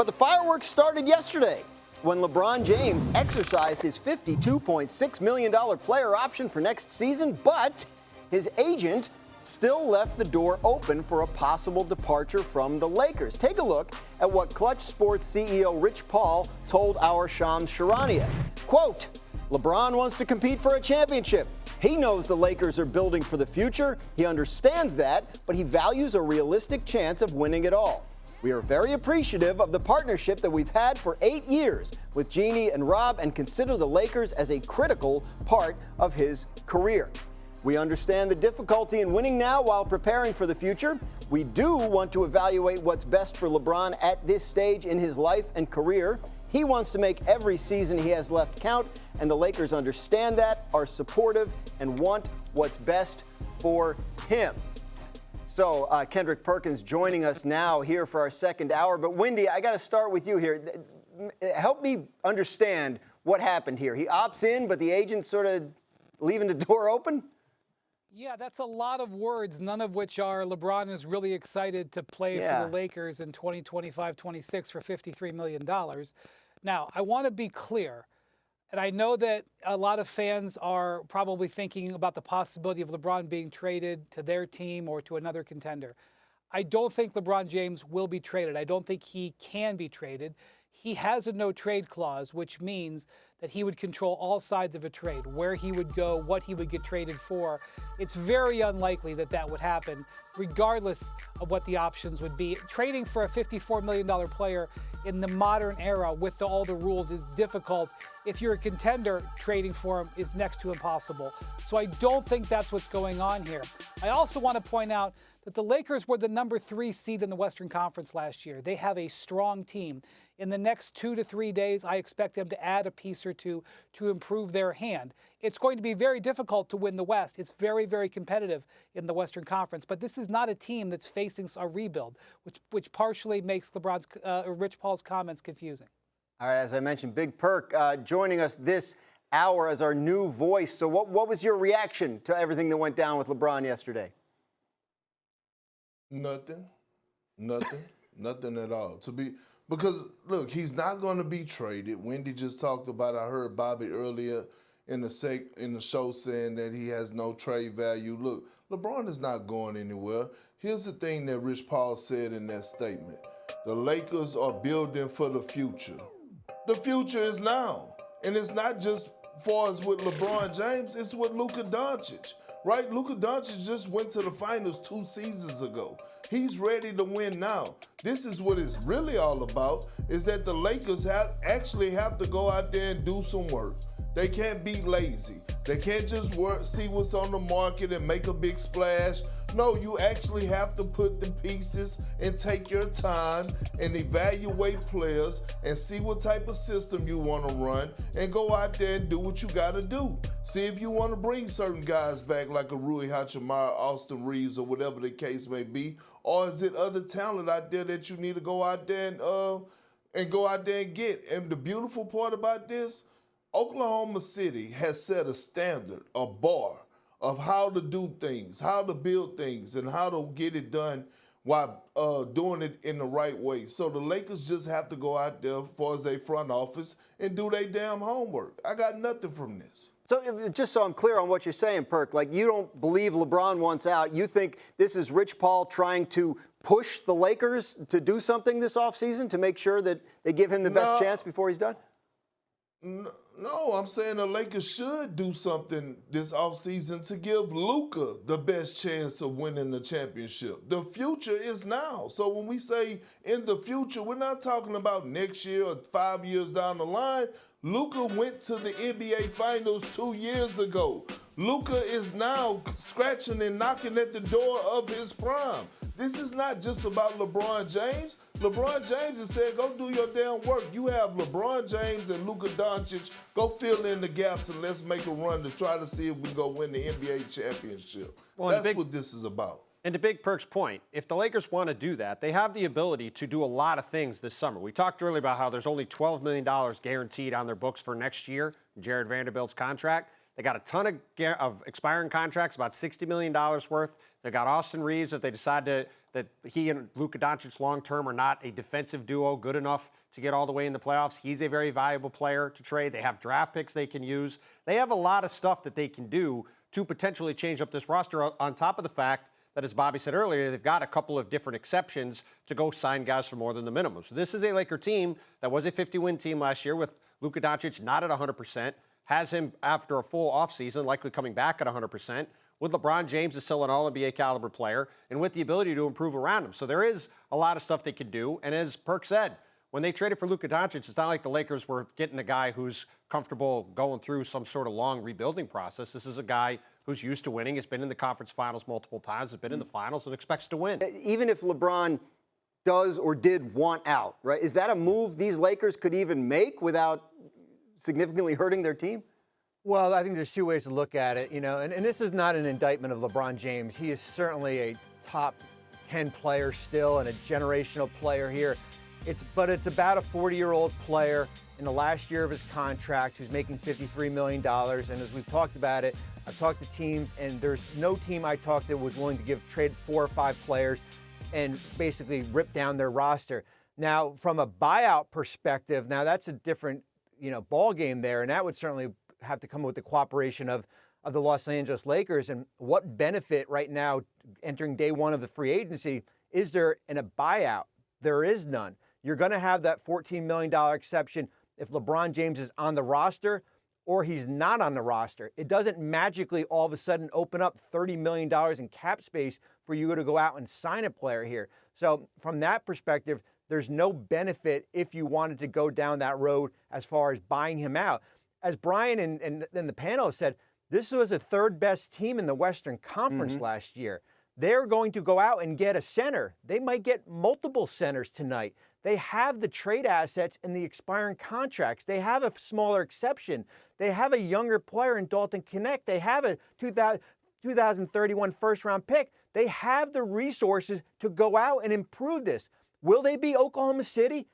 But the fireworks started yesterday when LeBron James exercised his $52.6 million player option for next season, but his agent still left the door open for a possible departure from the Lakers. Take a look at what Clutch Sports CEO Rich Paul told our Shams Charania. Quote, LeBron wants to compete for a championship. He knows the Lakers are building for the future. He understands that, but he values a realistic chance of winning it all. We are very appreciative of the partnership that we've had for 8 years with Jeannie and Rob and consider the Lakers as a critical part of his career. We understand the difficulty in winning now while preparing for the future. We do want to evaluate what's best for LeBron at this stage in his life and career. He wants to make every season he has left count, and the Lakers understand that, are supportive, and want what's best for him. So Kendrick Perkins joining us now here for our second hour. But Wendy, I got to start with you here. Help me understand what happened here. He opts in, but the agent's sort of leaving the door open? Yeah, that's a lot of words, none of which are LeBron is really excited to play for the Lakers in 2025-26 for $53 million. Now, I want to be clear, and I know that a lot of fans are probably thinking about the possibility of LeBron being traded to their team or to another contender. I don't think LeBron James will be traded. I don't think he can be traded. He has a no-trade clause, which means that he would control all sides of a trade, where he would go, what he would get traded for. It's very unlikely that that would happen, regardless of what the options would be. Trading for a $54 million player in the modern era with all the rules is difficult. If you're a contender, trading for him is next to impossible. So I don't think that's what's going on here. I also want to point out that the Lakers were the number 3 seed in the Western Conference last year. They have a strong team. In the next 2 to 3 days, I expect them to add a piece or two to improve their hand. It's going to be very difficult to win the West. It's very, very competitive in the Western Conference. But this is not a team that's facing a rebuild, which partially makes Rich Paul's comments confusing. All right, as I mentioned, Big Perk joining us this hour as our new voice. So what was your reaction to everything that went down with LeBron yesterday? Nothing at all. Because, look, he's not going to be traded. Wendy just talked about it. I heard Bobby earlier in the show saying that he has no trade value. Look, LeBron is not going anywhere. Here's the thing that Rich Paul said in that statement. The Lakers are building for the future. The future is now. And it's not just far as with LeBron James, it's with Luka Doncic. Right? Luka Doncic just went to the finals 2 seasons ago. He's ready to win now. This is what it's really all about, is that the Lakers actually have to go out there and do some work. They can't be lazy. They can't just see what's on the market and make a big splash. No, you actually have to put the pieces and take your time and evaluate players and see what type of system you want to run and go out there and do what you got to do. See if you want to bring certain guys back like a Rui Hachimura, Austin Reeves, or whatever the case may be, or is it other talent out there that you need to go out there and get? And the beautiful part about this, Oklahoma City has set a standard, a bar of how to do things, how to build things, and how to get it done while doing it in the right way. So the Lakers just have to go out there as far as their front office and do their damn homework. I got nothing from this. So just so I'm clear on what you're saying, Perk, like you don't believe LeBron wants out. You think this is Rich Paul trying to push the Lakers to do something this offseason to make sure that they give him the best chance before he's done? No, I'm saying the Lakers should do something this offseason to give Luka the best chance of winning the championship. The future is now. So when we say in the future, we're not talking about next year or 5 years down the line. Luka went to the NBA Finals 2 years ago. Luka is now scratching and knocking at the door of his prime. This is not just about LeBron James. LeBron James has said, go do your damn work. You have LeBron James and Luka Doncic. Go fill in the gaps and let's make a run to try to see if we can go win the NBA championship. Well, that's what this is about. And to Big Perk's point, if the Lakers want to do that, they have the ability to do a lot of things this summer. We talked earlier about how there's only $12 million guaranteed on their books for next year, Jared Vanderbilt's contract. They got a ton of expiring contracts, about $60 million worth. They got Austin Reeves if they decide to that he and Luka Doncic long-term are not a defensive duo good enough to get all the way in the playoffs. He's a very valuable player to trade. They have draft picks they can use. They have a lot of stuff that they can do to potentially change up this roster on top of the fact that, as Bobby said earlier, they've got a couple of different exceptions to go sign guys for more than the minimum. So this is a Laker team that was a 50-win team last year with Luka Doncic not at 100%, has him after a full offseason, likely coming back at 100%, with LeBron James is still an All-NBA caliber player, and with the ability to improve around him. So there is a lot of stuff they can do. And as Perk said, when they traded for Luka Doncic, it's not like the Lakers were getting a guy who's comfortable going through some sort of long rebuilding process. This is a guy who's used to winning, has been in the conference finals multiple times, has been in the finals, and expects to win. Even if LeBron does or did want out, right, is that a move these Lakers could even make without significantly hurting their team? Well, I think there's two ways to look at it, and this is not an indictment of LeBron James. He is certainly a top 10 player still and a generational player here. But it's about a 40-year-old player in the last year of his contract who's making $53 million. And as we've talked about it, I've talked to teams, and there's no team I talked to was willing to trade 4 or 5 players and basically rip down their roster. Now, from a buyout perspective, now that's a different, ball game there, and that would certainly have to come with the cooperation of the Los Angeles Lakers. And what benefit right now, entering day one of the free agency, is there in a buyout? There is none. You're going to have that $14 million exception if LeBron James is on the roster or he's not on the roster. It doesn't magically all of a sudden open up $30 million in cap space for you to go out and sign a player here. So from that perspective, there's no benefit if you wanted to go down that road as far as buying him out. As Brian and the panel said, this was the 3rd best team in the Western Conference last year. They're going to go out and get a center. They might get multiple centers tonight. They have the trade assets and the expiring contracts. They have a smaller exception. They have a younger player in Dalton Knecht. They have a 2031 first-round pick. They have the resources to go out and improve this. Will they be Oklahoma City?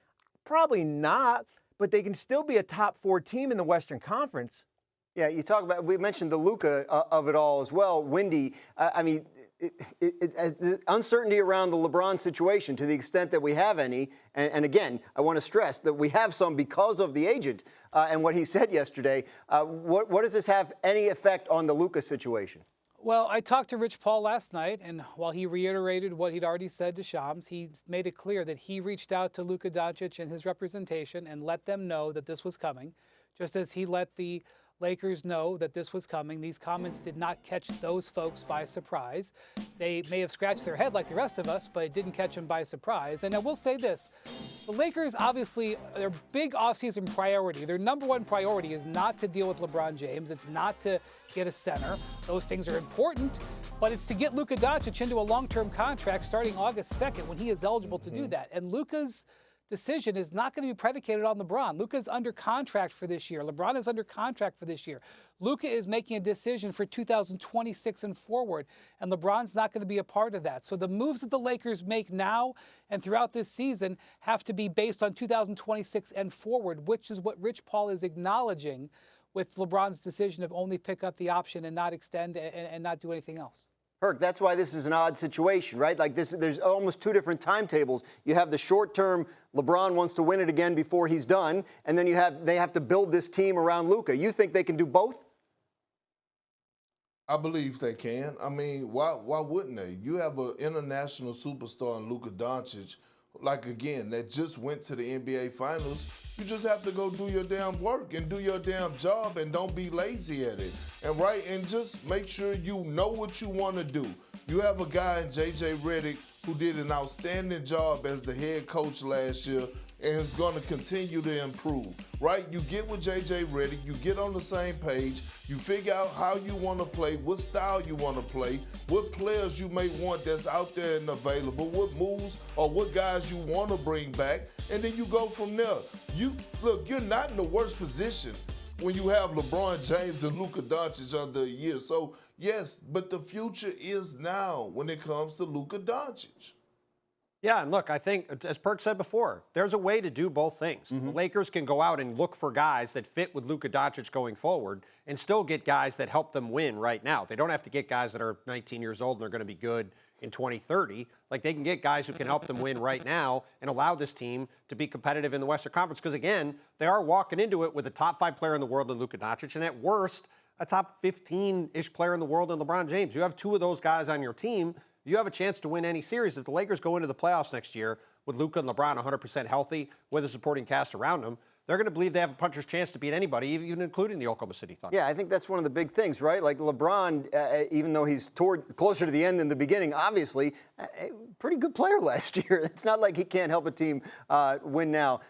Probably not, but they can still be a top 4 team in the Western Conference. Yeah, we mentioned the Luka of it all as well. Windy, the uncertainty around the LeBron situation, to the extent that we have any, and again, I want to stress that we have some because of the agent and what he said yesterday. What does this have any effect on the Luka situation? Well, I talked to Rich Paul last night, and while he reiterated what he'd already said to Shams, he made it clear that he reached out to Luka Doncic and his representation and let them know that this was coming, just as he let the Lakers know that this was coming. These comments did not catch those folks by surprise. They may have scratched their head like the rest of us, but it didn't catch them by surprise. And I will say this, the Lakers, obviously, their big offseason priority, their number one priority is not to deal with LeBron James. It's not to get a center. Those things are important, but it's to get Luka Doncic into a long-term contract starting August 2nd when he is eligible to do that. And Luka's decision is not going to be predicated on LeBron. Luka's under contract for this year. LeBron is under contract for this year. Luka is making a decision for 2026 and forward, and LeBron's not going to be a part of that. So the moves that the Lakers make now and throughout this season have to be based on 2026 and forward, which is what Rich Paul is acknowledging with LeBron's decision of only pick up the option and not extend and not do anything else. Perk, that's why this is an odd situation, right? Like this, there's almost 2 different timetables. You have the short-term, LeBron wants to win it again before he's done, and then they have to build this team around Luka. You think they can do both? I believe they can. I mean, why wouldn't they? You have an international superstar in Luka Doncic, that just went to the NBA Finals. You just have to go do your damn work and do your damn job and don't be lazy at it. And just make sure you know what you want to do. You have a guy in J.J. Redick who did an outstanding job as the head coach last year and is going to continue to improve, right? You get with J.J. Redick, you get on the same page, you figure out how you want to play, what style you want to play, what players you may want that's out there and available, what moves or what guys you want to bring back, and then you go from there. You're not in the worst position when you have LeBron James and Luka Doncic under a year. So, yes, but the future is now when it comes to Luka Doncic. Yeah, and look, I think, as Perk said before, there's a way to do both things. The Lakers can go out and look for guys that fit with Luka Doncic going forward and still get guys that help them win right now. They don't have to get guys that are 19 years old and they're going to be good in 2030. Like, they can get guys who can help them win right now and allow this team to be competitive in the Western Conference. Because, again, they are walking into it with a top 5 player in the world in Luka Doncic, and at worst, a top 15-ish player in the world in LeBron James. You have 2 of those guys on your team, you have a chance to win any series. If the Lakers go into the playoffs next year with Luka and LeBron 100% healthy, with a supporting cast around them, they're going to believe they have a puncher's chance to beat anybody, even including the Oklahoma City Thunder. Yeah, I think that's one of the big things, right? Like LeBron, even though he's closer to the end than the beginning, obviously, pretty good player last year. It's not like he can't help a team win now.